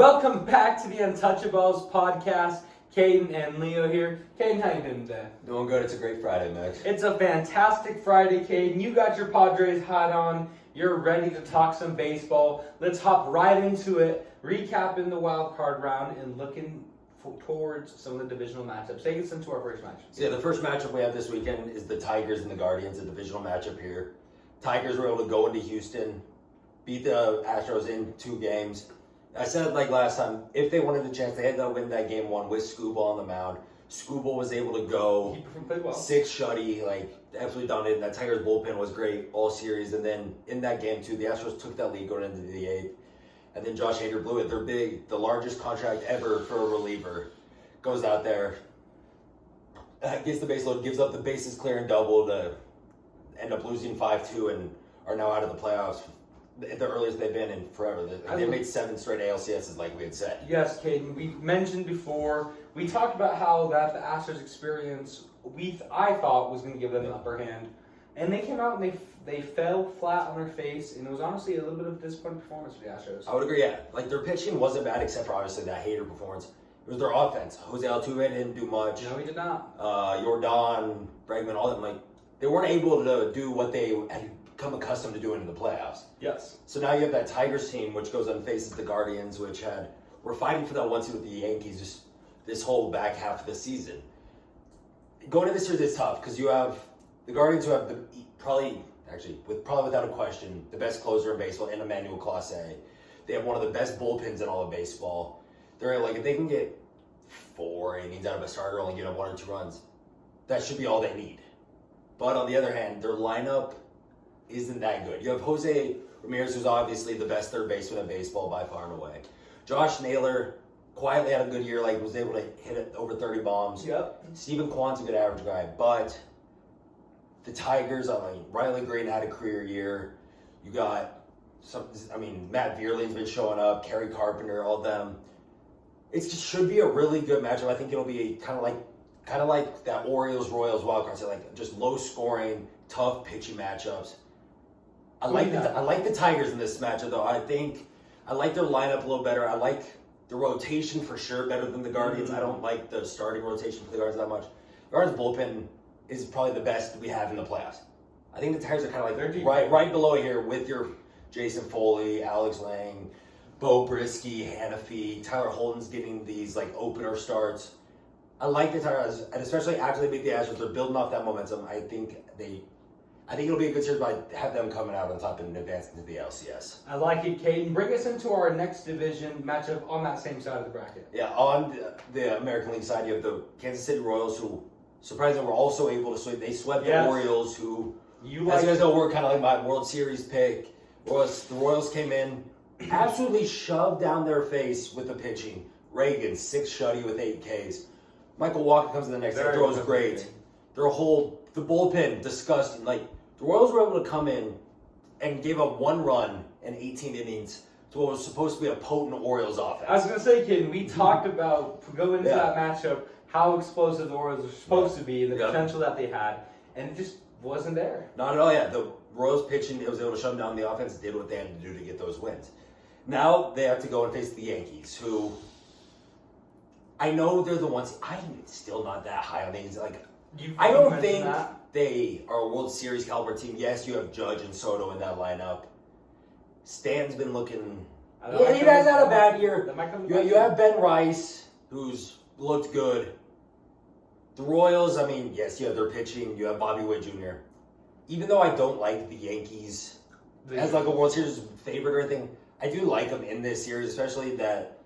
Welcome back to the Untouchaballs podcast. Caden and Leo here. Caden, how you doing today? Doing good. It's a great Friday, Max. It's a fantastic Friday, Caden. You got your Padres hat on. You're ready to talk some baseball. Let's hop right into it, recapping the Wild Card round and looking towards some of the divisional matchups. Take us into our first match. So the first matchup we have this weekend is the Tigers and the Guardians, a divisional matchup here. Tigers were able to go into Houston, beat the Astros in 2 games. I said like last time, if they wanted the chance, they had to win that game 1 with Skubal on the mound. Skubal was able to go He played well. 6 shutty, absolutely dominated. That Tigers bullpen was great all series. And then in that game too, the Astros took that lead going into the 8th. And then Josh Hader blew it. They're big, the largest contract ever for a reliever. Goes out there, gets the base load, gives up the bases clear and double to end up losing 5-2 and are now out of the playoffs. The earliest they've been in forever. They made 7 straight ALCSs like we had said. Yes, Caden. We mentioned before, we talked about how that the Astros experience, I thought was going to give them an upper hand. And they came out and they fell flat on their face, and it was honestly a little bit of a disappointing performance for the Astros. I would agree, yeah. Their pitching wasn't bad except for obviously that Hader performance. It was their offense. Jose Altuve didn't do much. No, he did not. Jordan, Bregman, all of them, they weren't able to do what they had become accustomed to doing in the playoffs. Yes. So now you have that Tigers team, which goes and faces the Guardians, which were fighting for that 1 seed with the Yankees just this whole back half of the season. Going into this series is tough because you have the Guardians who have probably without a question, the best closer in baseball in Emmanuel Clase. They have one of the best bullpens in all of baseball. They're if they can get 4 innings out of a starter, only get up 1 or 2 runs, that should be all they need. But on the other hand, their lineup isn't that good. You have Jose Ramirez, who's obviously the best third baseman in baseball by far and away. Josh Naylor quietly had a good year, was able to hit it over 30 bombs. Yep. Steven Kwan's a good average guy, but the Tigers, Riley Green had a career year. You got Matt Vierling's been showing up, Kerry Carpenter, all of them. It should be a really good matchup. I think it'll be kind of like that Orioles-Royals wildcard, so just low scoring, tough pitching matchups. I like the Tigers in this matchup though. I like their lineup a little better. I like the rotation for sure better than the Guardians. I don't like the starting rotation for the Guardians that much. The Guardians bullpen is probably the best we have in the playoffs. I think the Tigers are kind of right below here with your Jason Foley, Alex Lang, Bo Brisky, Hannafy, Tyler Holden's getting these opener starts. I like the Tigers, and especially after they beat the Astros, they're building off that momentum. I think it'll be a good series, but I have them coming out on top and advancing to the LCS. I like it, Caden. Bring us into our next division matchup on that same side of the bracket. Yeah, on the American League side, you have the Kansas City Royals, who surprisingly were also able to sweep. They swept the Orioles, who, as you guys know, were kind of like my World Series pick. The Royals came in, absolutely shoved down their face with the pitching. Reagan, 6 shutty with 8 Ks. Michael Walker comes in the next day, throws great. The bullpen, disgusting. The Royals were able to come in and gave up 1 run in 18 innings to what was supposed to be a potent Orioles offense. I was going to say, Caden, we talked about, going into that matchup, how explosive the Orioles were supposed to be and the potential that they had, and it just wasn't there. Not at all, yeah. The Royals pitching, it was able to shut them down. The offense did what they had to do to get those wins. Now they have to go and face the Yankees, who I know they're the ones. I'm still not that high on the Yankees. I don't think they are a World Series caliber team. Yes, you have Judge and Soto in that lineup. Stan's been looking. He has had a bad year. You have Ben Rice, who's looked good. The Royals, yes, you have their pitching. You have Bobby Witt Jr. Even though I don't like the Yankees as a World Series favorite or anything, I do like them in this series, especially that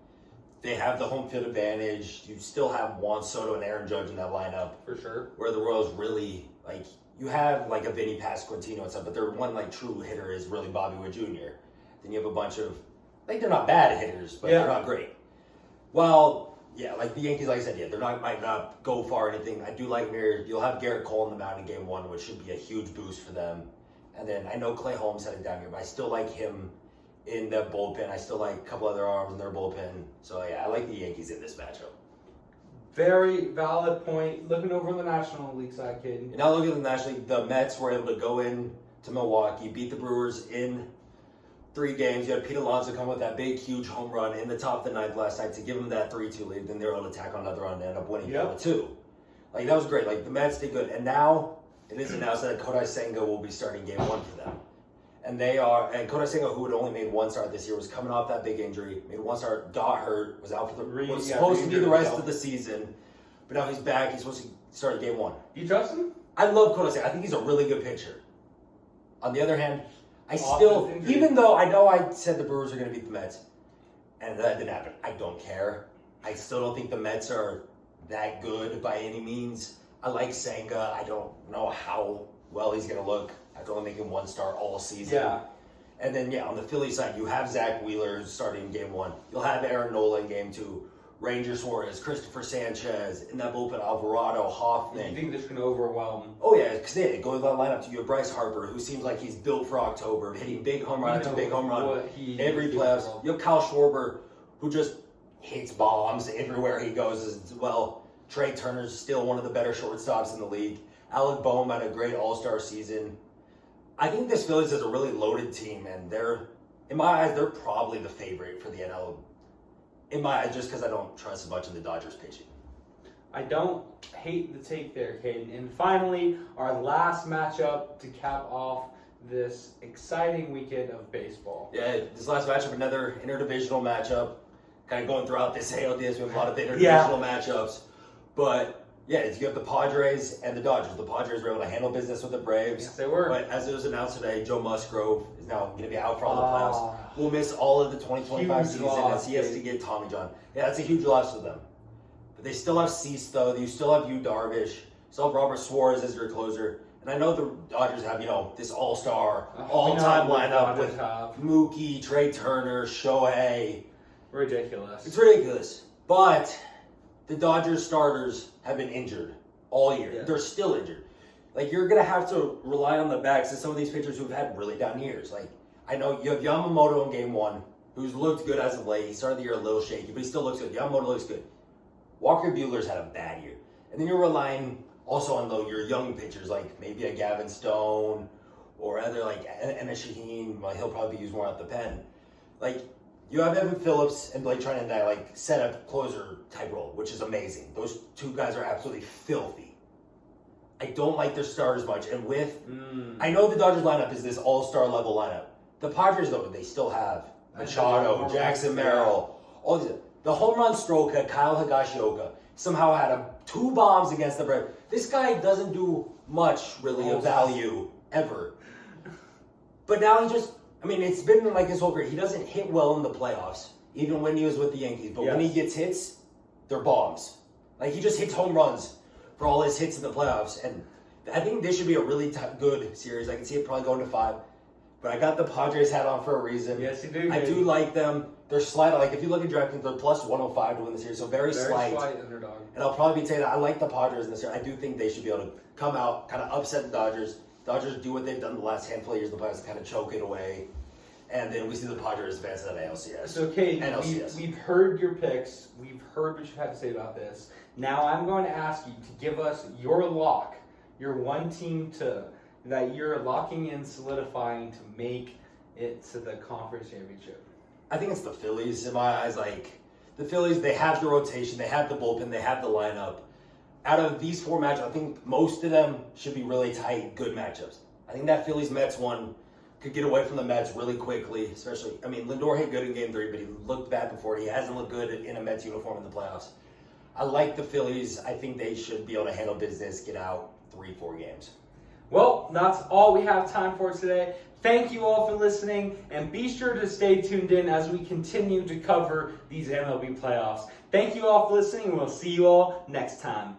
they have the home field advantage. You still have Juan Soto and Aaron Judge in that lineup. For sure. Where the Royals really, you have a Vinny Pasquantino and stuff, but their one true hitter is really Bobby Witt Jr. Then you have a bunch of, they're not bad hitters, but they're not great. Well, yeah, the Yankees, like I said, they might not go far or anything. I do like Mir. You'll have Garrett Cole in the mound in game 1, which should be a huge boost for them. And then I know Clay Holmes heading down here, but I still like him in the bullpen. I still like a couple other arms in their bullpen. So, yeah, I like the Yankees in this matchup. Very valid point. Looking over the National League side, Caden. And now looking at the National League, the Mets were able to go in to Milwaukee, beat the Brewers in 3 games. You had Pete Alonso come with that big, huge home run in the top of the ninth last night to give them that 3-2 lead. Then they were able to tack on another run and end up winning 4-2. Like, that was great. Like, the Mets did good. And now it is announced that Kodai Senga will be starting game 1 for them. And Kodai Senga, who had only made 1 start this year, was coming off that big injury, made 1 start, got hurt, was out for was supposed to be the rest of the season. But now he's back. He's supposed to start game 1. You trust him? I love Kodai Senga. I think he's a really good pitcher. On the other hand, I still, even though I know I said the Brewers are going to beat the Mets, and that didn't happen, I don't care. I still don't think the Mets are that good by any means. I like Senga. I don't know how well he's going to look after only making 1 start all season. Yeah. And then, on the Phillies side, you have Zach Wheeler starting game 1. You'll have Aaron Nola in game 2. Ranger Suarez, Christopher Sanchez, in that bullpen, Alvarado, Hoffman. You think this is going to overwhelm? Oh, yeah, because they go to that lineup. You have Bryce Harper, who seems like he's built for October, hitting big home run after big home run every playoffs. You have Kyle Schwarber, who just hits bombs everywhere he goes as well. Trey Turner's still one of the better shortstops in the league. Alec Boehm had a great all-star season. I think this Phillies is a really loaded team, and in my eyes, they're probably the favorite for the NL. In my eyes, just because I don't trust as much in the Dodgers pitching. I don't hate the take there, Caden. And finally, our last matchup to cap off this exciting weekend of baseball. Yeah, this last matchup, another interdivisional matchup. Kind of going throughout this ALDS, we have a lot of interdivisional matchups. But, you have the Padres and the Dodgers. The Padres were able to handle business with the Braves. Yes, they were. But as it was announced today, Joe Musgrove is now going to be out for all the playoffs. We'll miss all of the 2025 season as he has to get Tommy John. Yeah, that's a huge loss for them. But they still have Cease, though. You still have Yu Darvish. You still have Robert Suarez as your closer. And I know the Dodgers have, this all-star, all-time lineup with Mookie, Trey Turner, Shohei. Ridiculous. It's ridiculous. But the Dodgers starters have been injured all year. Yeah. They're still injured. Like, you're going to have to rely on the backs of some of these pitchers who've had really down years. Like, I know you have Yamamoto in game 1, who's looked good as of late. He started the year a little shaky, but he still looks good. Yamamoto looks good. Walker Buehler's had a bad year. And then you're relying also on your young pitchers, like maybe a Gavin Stone or other, like Emmet Shaheen. Well, he'll probably be used more at the pen. Like, you have Evan Phillips and Blake Trinan that set up closer type role, which is amazing. Those 2 guys are absolutely filthy. I don't like their starters much. And I know the Dodgers lineup is this all-star level lineup. The Padres, though, they still have Machado, Jackson Merrill, all these. The home run stroker, Kyle Higashioka, somehow had 2 bombs against the Braves. This guy doesn't do much, really, of value, ever. But now it's been like his whole career. He doesn't hit well in the playoffs, even when he was with the Yankees. But when he gets hits, they're bombs. Like, he just hits home runs for all his hits in the playoffs. And I think this should be a really good series. I can see it probably going to 5. But I got the Padres hat on for a reason. Yes, you do. I do like them. They're slight. Like, if you look at DraftKings, they're plus 105 to win the series. So very slight underdog. And I'll probably be saying that I like the Padres in this year. I do think they should be able to come out, kind of upset the Dodgers. Dodgers do what they've done the last handful of years in the playoffs, kind of choke it away. And then we see the Padres advance to that ALCS. So, Kate, we've heard your picks. We've heard what you had to say about this. Now I'm going to ask you to give us your lock, your one team that you're locking in, solidifying to make it to the conference championship. I think it's the Phillies in my eyes. Like, the Phillies, they have the rotation, they have the bullpen, they have the lineup. Out of these 4 matchups, I think most of them should be really tight, good matchups. I think that Phillies-Mets one could get away from the Mets really quickly, especially, Lindor hit good in game 3, but he looked bad before. He hasn't looked good in a Mets uniform in the playoffs. I like the Phillies. I think they should be able to handle business, get out 3-4 games. Well, that's all we have time for today. Thank you all for listening, and be sure to stay tuned in as we continue to cover these MLB playoffs. Thank you all for listening, and we'll see you all next time.